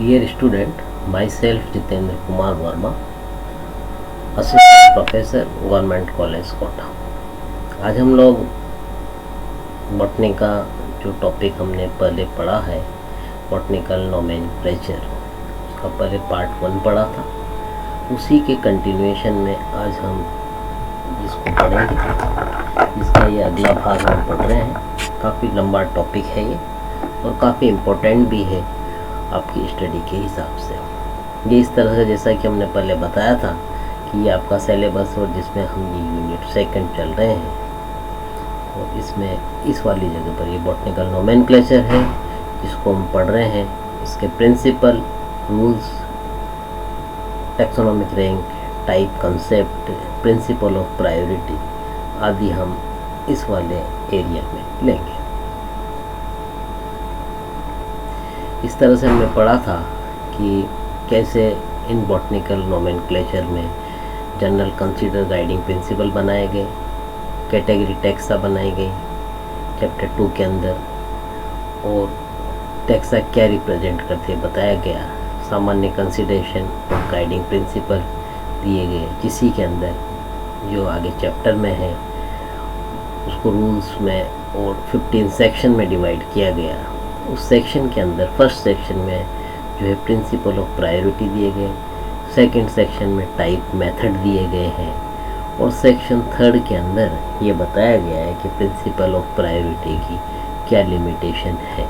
Dear student, myself Jitendra Kumar Verma, assistant professor government college Kota. आज हम लोग botany का जो टॉपिक हमने पहले पढ़ा है, बॉटनिकल नोमेनक्लेचर, उसका पहले पार्ट 1 पढ़ा था। उसी के कंटिन्यूएशन में आज हम इसको पढ़ेंगे। इसका ये अगला भाग हम पढ़ रहे हैं। काफ़ी लंबा टॉपिक है ये और काफ़ी इम्पोर्टेंट भी है आपकी स्टडी के हिसाब से। ये इस तरह से, जैसा कि हमने पहले बताया था कि ये आपका सिलेबस और जिसमें हम ये यूनिट सेकंड चल रहे हैं, और इसमें इस वाली जगह पर ये बॉटनिकल नोमेनक्लेचर है जिसको हम पढ़ रहे हैं। इसके principle, rules, taxonomic rank, type, concept, principle of priority आदि हम इस वाले एरिया में लेंगे। इस तरह से हमने पढ़ा था कि कैसे इन बॉटनिकल नोमेनक्लेचर में जनरल कंसीडर गाइडिंग प्रिंसिपल बनाए गए, कैटेगरी टैक्सा बनाई गई चैप्टर 2 के अंदर, और टैक्सा क्या रिप्रेजेंट करते बताया गया। सामान्य कंसीडरेशन और गाइडिंग प्रिंसिपल दिए गए, जिसी के अंदर जो आगे चैप्टर में है उसको रूल्स में और 15 सेक्शन में डिवाइड किया गया। उस सेक्शन के अंदर फर्स्ट सेक्शन में जो है प्रिंसिपल ऑफ प्रायोरिटी दिए गए, सेकंड सेक्शन में टाइप मेथड दिए गए हैं, और सेक्शन 3 के अंदर ये बताया गया है कि प्रिंसिपल ऑफ प्रायोरिटी की क्या लिमिटेशन है।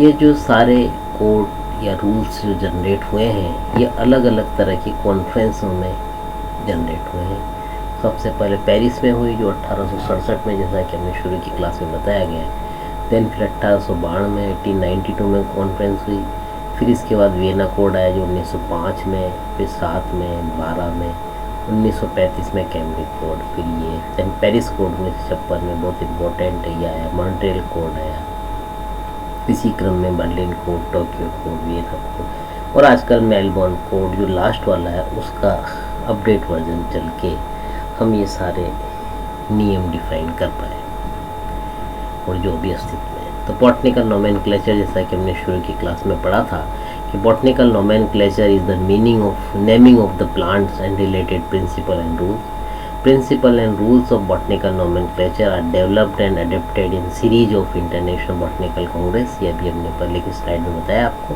ये जो सारे कोड या रूल्स जो जनरेट हुए हैं, ये अलग अलग तरह की कॉन्फ्रेंसों में जनरेट हुए हैं। सबसे पहले पेरिस में हुई, जो 1867 में, जैसा कि हमने शुरू की क्लास में बताया गया है। देन फिर 1892 में, 1892 में कॉन्फ्रेंस हुई। फिर इसके बाद वियना कोड आया जो 1905 में, फिर 7 में, 12 में, 1935 में कैम्ब्रिज कोड, फिर ये देन पेरिस कोड 1956 में बहुत इम्पोर्टेंट ये आया। मॉन्ट्रियल कोड आया, इसी क्रम में Berlin code, Tokyo code, Vienna code, और आजकल मेलबोर्न कोड जो लास्ट वाला है उसका अपडेट वर्जन चल के हम ये सारे नियम डिफाइन कर पाए और जो भी अस्तित्व में। तो बॉटनिकल नोमेनक्लेचर, जैसा कि हमने शुरू की क्लास में पढ़ा था कि botanical nomenclature is the meaning of naming of the plants and related principle and rules. Principle and rules of botanical nomenclature are developed and adapted in series of international botanical congress. ये भी हमने पहले की slide में बताया आपको।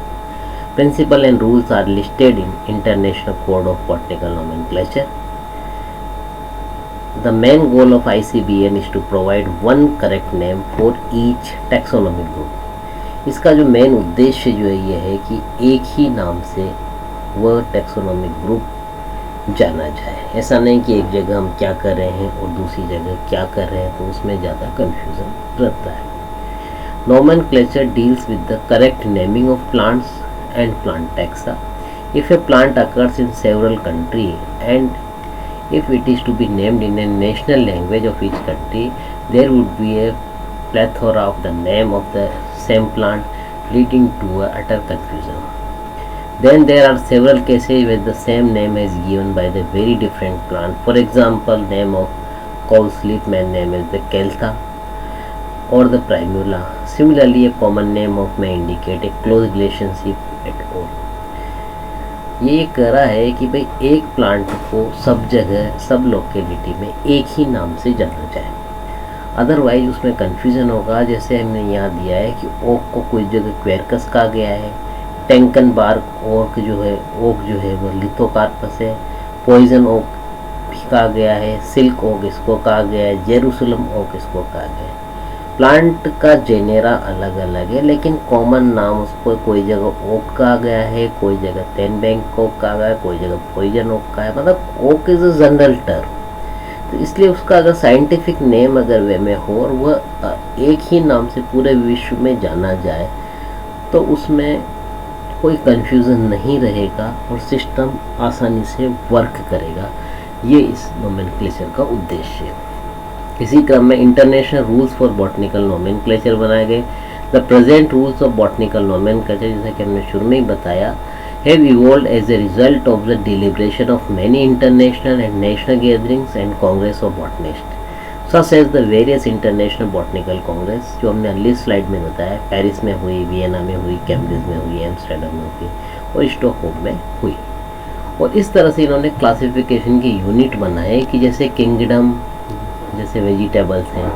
Principle and rules are listed in international code of botanical nomenclature. The main goal of ICBN is to provide one correct name for each taxonomic group। इसका जो मेन उद्देश्य जो है ये है कि एक ही नाम से वह टैक्सोनॉमिक ग्रुप जाना जाए। ऐसा नहीं कि एक जगह हम क्या कर रहे हैं और दूसरी जगह क्या कर रहे हैं, तो उसमें ज़्यादा कन्फ्यूज़न रहता है। Nomenclature deals with the correct naming of plants and plant taxa. If A plant occurs in several country and if it is to be named in a national language of each country, there would be a plethora of the name of the same plant, leading to a utter confusion. Then there are several cases where the same name is given by the very different plant. For example, name of cowslip may name is the Caltha or the Primula. Similarly, a common name of may indicate a close relationship at all. ये कह रहा है कि भाई एक plant को सब जगह, सब लोकेलिटी में एक ही नाम से जाना जाए, अदरवाइज उसमें कन्फ्यूज़न होगा। जैसे हमने यहाँ दिया है कि ओक को कोई जगह क्वेरकस कहा गया है, टेंकन बार्क ओक जो है वो लिथोकार्पस है, पॉइजन ओक भी कहा गया है, सिल्क ओक इसको कहा गया है, जेरूसलम ओक इसको कहा गया है। प्लांट का जेनेरा अलग अलग है, लेकिन कॉमन नाम उसको कोई जगह ओक कहा गया है, कोई जगह टेनबैंक ओक कहा गया है, कोई जगह पॉइजन ओक का है। मतलब oak is a general term, तो इसलिए उसका अगर साइंटिफिक नेम अगर वे में हो और वह एक ही नाम से पूरे विश्व में जाना जाए, तो उसमें कोई कन्फ्यूज़न नहीं रहेगा और सिस्टम आसानी से वर्क करेगा। ये इस नोमेनक्लेचर का उद्देश्य है। इसी क्रम में international rules for botanical nomenclature बनाए गए। The present rules of botanical nomenclature, जैसा कि हमने शुरू में ही बताया, have evolved as a result of the deliberation of many international and national gatherings and congress of botanist. Such as the various international botanical congress, जो हमने अगली स्लाइड में बताया, पेरिस में हुई, वियना में हुई, कैम्ब्रिज में हुई, एम्स्टर्डम में हुई और स्टॉकहोम में हुई। और इस तरह से इन्होंने क्लासिफिकेशन की यूनिट बनाए कि जैसे किंगडम, जैसे वेजिटेबल्स हैं,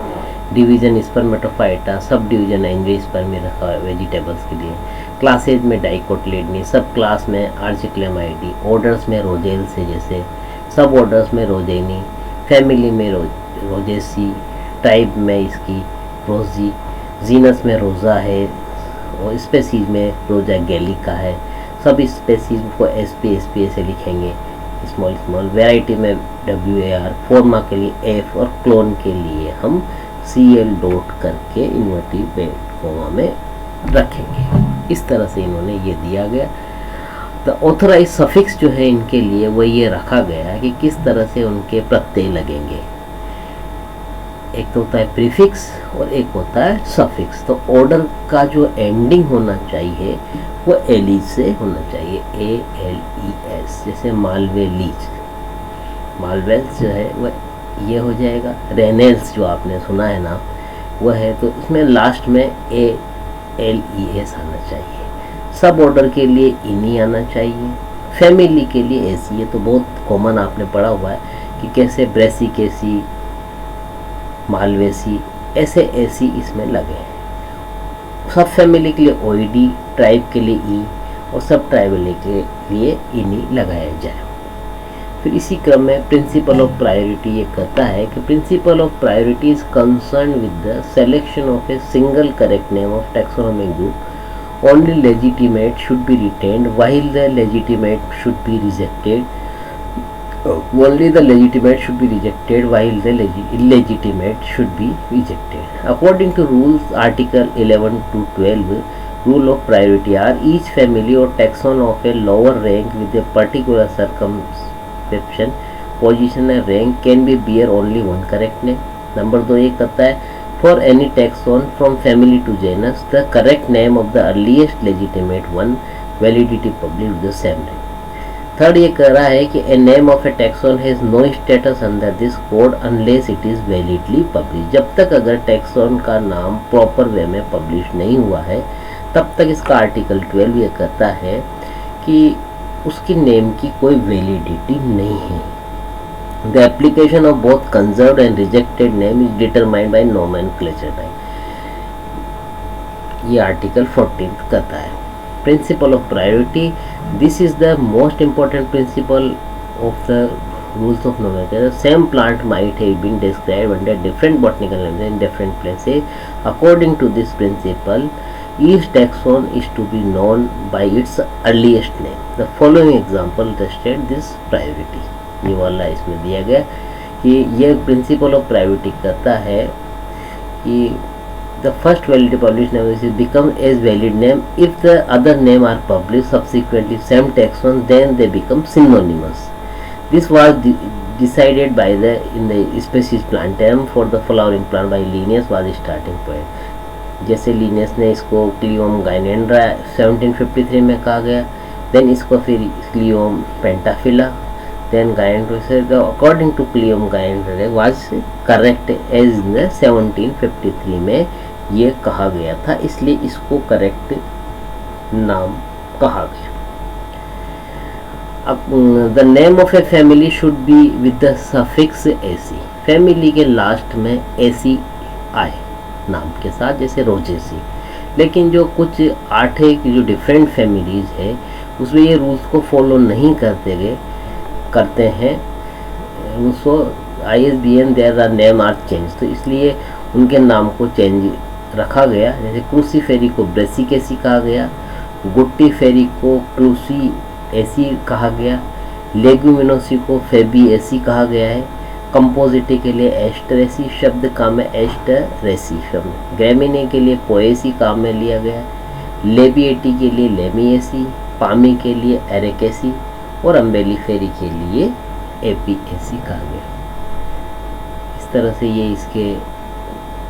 division Spermatophyta, sub division angiospermae रखा है वेजिटेबल्स के लिए, क्लासेज में डाइकोटिलेडनी, सब क्लास में आर्चिक्लेमाइडी, ऑर्डर्स में रोजेल्स, जैसे सब ऑर्डर्स में रोजेनी, फैमिली में रोजेसी, ट्राइब में इसकी रोजी, जीनस में रोज़ा है और स्पेसीज में रोजा गैलिका है। सब स्पेसीज को एस से लिखेंगे, स्मॉल स्मॉल। वैरायटी में WAR, फॉर्मा के लिए F और क्लोन के लिए हम CL डॉट करके इन्वर्टेड कॉमा में रखेंगे। इस तरह से इन्होंने ये दिया गया। द ऑथराइज सफिक्स जो है इनके लिए वो ये रखा गया है कि किस तरह से उनके प्रत्यय लगेंगे। एक तो होता है प्रीफिक्स और एक होता है सफिक्स। तो ऑर्डर का जो एंडिंग होना चाहिए वो एलीज से होना चाहिए, ALES, जैसे मालवे लीज, मालवेल्स जो है वह ये हो जाएगा। रेनेल्स जो आपने सुना है ना वह है, तो इसमें लास्ट में ALES आना चाहिए। सब ऑर्डर के लिए इनी आना चाहिए, फैमिली के लिए एसी। ये तो बहुत कॉमन आपने पढ़ा हुआ है कि कैसे ब्रेसिकेसी, मालवेसी, ऐसे एसी इसमें लगे हैं। सब फैमिली के लिए OED, ट्राइब के लिए ई और सब ट्राइबल के लिए इनी लगाया जाए। फिर इसी क्रम में प्रिंसिपल ऑफ प्रायोरिटी ये कहता है कि principal of priority is concern with the selection of a single correct name of taxonomic group. Only legitimate should be retained while the legitimate should be rejected. Only the legitimate should be rejected while the illegitimate should be rejected. According to rules Article 11 to 12, rule of priority are each family or taxon of a lower rank with a particular circumscription, position and rank can be bear only one correct name. Number 2 ये कहता है for any taxon from family to genus, the correct name of the earliest legitimate one, validity published with the same name. Third ये कह रहा है कि a name of a taxon has no status under this code unless it is validly published. जब तक अगर taxon का नाम प्रॉपर वे में पब्लिश नहीं हुआ है तब तक इसका आर्टिकल 12 ये कहता है कि उसकी नेम की कोई वैलिडिटी नहीं है। The application of both conserved and rejected name is determined by nomenclature type. ये आर्टिकल 14 कहता है। Principle of priority, this is the most important principle of the rules of nomenclature. The same plant might have been described under different botanical names in different places. According to this principle, each taxon is to be known by its earliest name. The following example illustrate this priority. ये वाला इसमें दिया गया कि ये principal of priority कहता है कि the first valid publish name is become as valid name if the other name are publish subsequently same taxon then they become synonymous. This was decided by the in the species Plantarum for the flowering plant by Linnaeus was starting point. जैसे Linnaeus ने इसको क्लियोम गाइनेंड्रा 1753 में कहा गया, then इसको फिर क्लियोम पेंटाफिला, then Gynandra according to Cleum Gynandra was correct as in the 1753 में ये कहा गया था, इसलिए इसको करेक्ट नाम कहा गया। अब the name of a family should be with the suffix AC। Family के लास्ट में AC आए नाम के साथ, जैसे रोजेसी। लेकिन जो कुछ 8 जो डिफरेंट फैमिलीज है उसमें ये रूल्स को फॉलो नहीं करते हैं। उसको ISBN their name are change, तो इसलिए उनके नाम को चेंज रखा गया। जैसे क्रूसी फेरी को ब्रेसिकेसी कहा गया, गुट्टी फेरी को क्रूसी एसी कहा गया, लेग्यूमिनोसी को फेबीएसी कहा गया है, कंपोजिटी के लिए एस्टरेसी शब्द काम में एस्टरेसी शब्द, ग्रेमिनी के लिए पोएसी काम में लिया गया, लेबिएटी के लिए लेमिएसी, पामी के लिए एरेकेसी और अम्बेली फेरी के लिए APAC कहा गया। इस तरह से ये इसके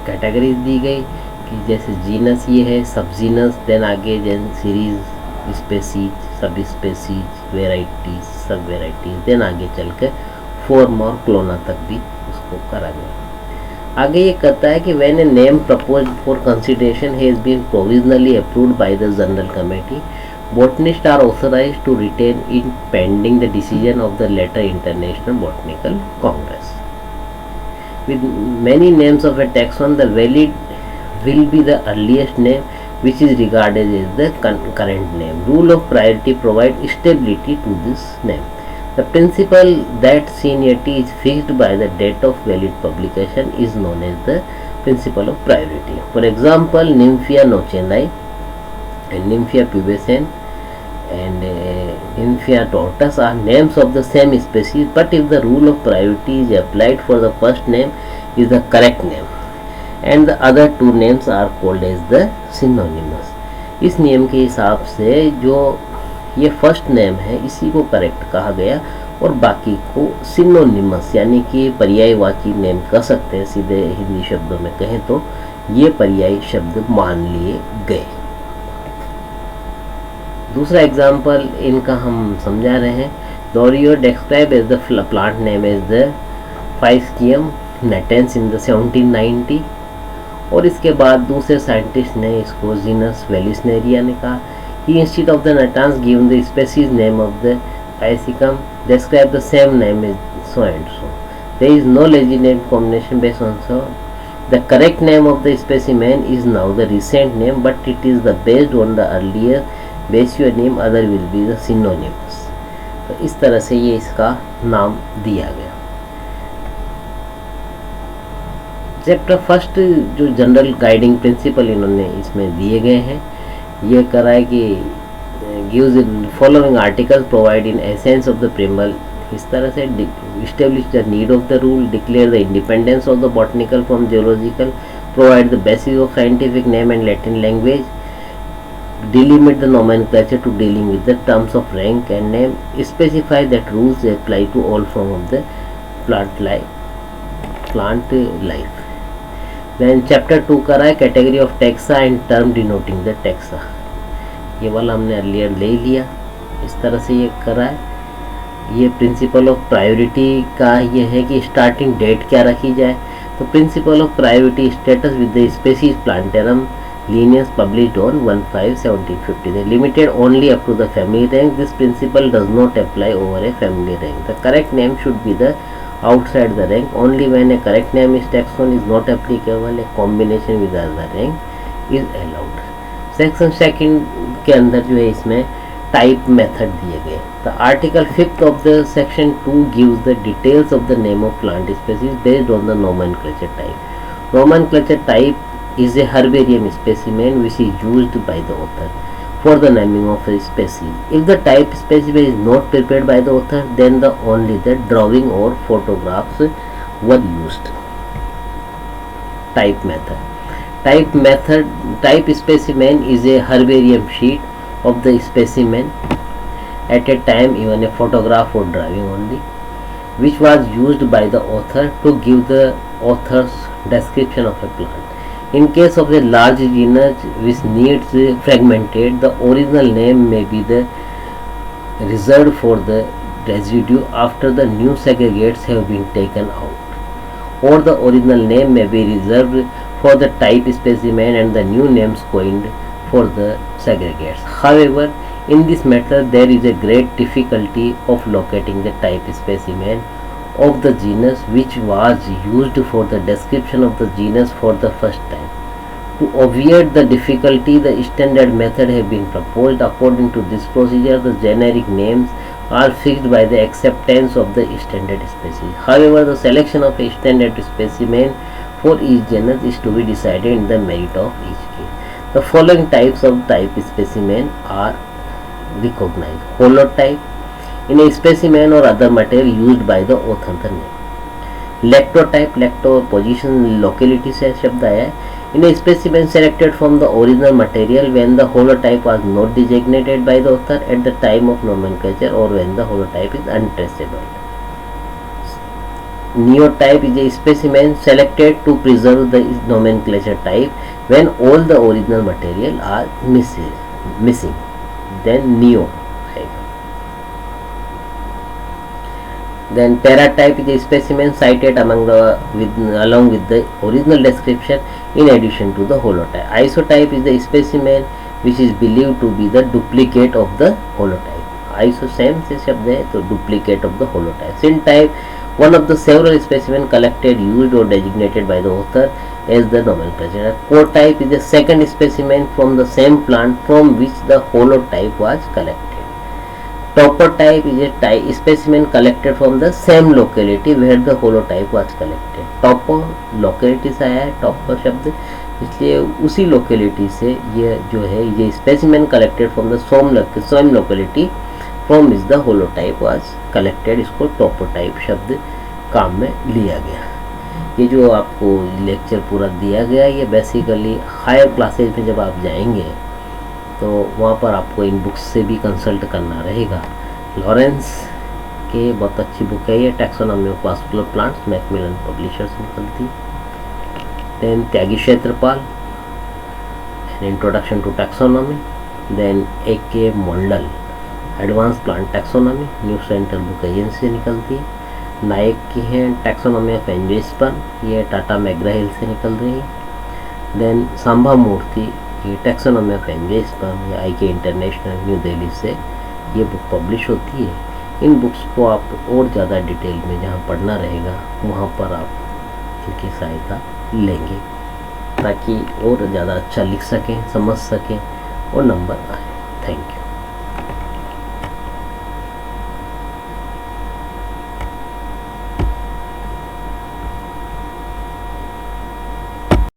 कैटेगरीज दी गई कि जैसे जीनस ये है, सब जीनस, देन आगे देन सीरीज, स्पेसीज, सब स्पेसीज, वेराइटीज, सब वेराइटीज, देन आगे चल कर फॉर्म और क्लोना तक भी उसको करा गया। आगे ये कहता है कि when a name proposed for consideration has been provisionally approved by the general committee, botanists are authorized to retain it pending the decision of the later International Botanical Congress. With many names of a taxon, the valid will be the earliest name which is regarded as the current name. Rule of priority provides stability to this name. The principle that seniority is fixed by the date of valid publication is known as the principle of priority. For example, Nymphia nochenae and Nymphia pubescens and Nymphia tortus are names of the same species, but if the rule of priority is applied for the first name is the correct name and the other two names are called as the synonymous. इस नियम के हिसाब से जो ये first name है इसी को करेक्ट कहा गया और बाकी को सिनोनिमस यानी कि पर्यायवाची नेम कह सकते हैं, सीधे हिंदी शब्दों में कहें तो ये पर्यायी शब्द मान लिए गए। दूसरा एग्जाम्पल इनका हम समझा रहे हैं। Loureiro describe as the plant name as the Physkium natans in the 1790 और इसके बाद दूसरे साइंटिस्ट ने इसको जीनस वेलिसनेरिया ने कहा। He instead of the natans given the species name of the Physkium describe the same name is so and so. There is no legitimate combination based on so. The correct name of the specimen is now the recent name but it is the based on the earlier basionym, other will be the synonymous. तो इस तरह से ये इसका नाम दिया गया। Chapter first जो जनरल गाइडिंग प्रिंसिपल इन्होंने इसमें दिए गए हैं, ये करा है कि gives following article provide in essence of the preamble. इस तरह से establish the need of the rule, declare the independence of the botanical from geological, provide the basis of scientific name and Latin language, delimit the nomenclature to dealing with the terms of rank and name, specify that rules apply to all form of the plant life. Then chapter 2 करा है category of taxa and term denoting the taxa। ये वाला हमने earlier ले लिया। इस तरह से ये करा है। ये प्रिंसिपल ऑफ प्रायोरिटी का ये है कि स्टार्टिंग डेट क्या रखी जाए। तो principal of priority status with the species plantarum Linnaeus published on 1/5/1750. They limited only up to the family rank. This principle does not apply over a family rank. The correct name should be the outside the rank. Only when a correct name is taxon is not applicable, a combination with other rank is allowed. Section second के अंदर जो है इसमें type method दिए गए। The article 5th of the section 2 gives the details of the name of plant species based on the nomenclature type. Nomenclature type is a herbarium specimen which is used by the author for the naming of a species. If the type specimen is not prepared by the author, then only the drawing or photographs were used. Type method. Type specimen is a herbarium sheet of the specimen at a time, even a photograph or drawing only, which was used by the author to give the author's description of a plant. In case of a large genus which needs fragmented, the original name may be the reserved for the residue after the new segregates have been taken out, or the original name may be reserved for the type specimen and the new names coined for the segregates. However, in this method there is a great difficulty of locating the type specimen of the genus which was used for the description of the genus for the first time. To obviate the difficulty, the standard method have been proposed. According to this procedure, the generic names are fixed by the acceptance of the standard species. However, the selection of a standard specimen for each genus is to be decided in the merit of each case. The following types of type specimen are recognized. Holotype, in a specimen or other material used by the author name. Lectotype, lecto position locality से शब्द आया है। In a specimen selected from the original material when the holotype was not designated by the author at the time of nomenclature or when the holotype is untraceable. Neotype is a specimen selected to preserve the nomenclature type when all the original material are missing. Then neotype. Then paratype is a specimen cited along with the original description in addition to the holotype. Isotype is the specimen which is believed to be the duplicate of the holotype. Iso same से शब्द है तो duplicate of the holotype. Syntype one of the several specimen collected, used or designated by the author as the nomenclature. Cotype is the second specimen from the same plant from which the holotype was collected. Topotype is a specimen collected from the same locality where the holotype was collected. Topo locality से आया है top शब्द, इसलिए उसी locality से ये जो है ये specimen collected from the same locality from which the holotype was collected, इसको टोपोटाइप शब्द काम में लिया गया। ये जो आपको लेक्चर पूरा दिया गया ये बेसिकली हायर क्लासेज में जब आप जाएंगे तो वहाँ पर आपको इन बुक्स से भी कंसल्ट करना रहेगा। लॉरेंस के बहुत अच्छी बुक है ये, taxonomy of vascular plants, Macmillan publishers निकलती। Then Tyagi Kshetrapal, an introduction to taxonomy. Then A.K. Mandal, advance plant taxonomy, new central book agency से निकलती है। नायक की हैं टैक्सोनॉमी ऑफ एंजियोस्पर्म, ये टाटा मैकग्रा-हिल से निकल रही है। देन सांभा मूर्ति, ये टैक्सोनॉमी ऑफ एंजियोस्पर्म, ये IK इंटरनेशनल न्यू दिल्ली से ये बुक पब्लिश होती है। इन बुक्स को आप और ज़्यादा डिटेल में जहाँ पढ़ना रहेगा वहाँ पर आप इनकी सहायता लेंगे ताकि और ज़्यादा अच्छा लिख सकें, समझ सकें और नंबर आए। Thank you.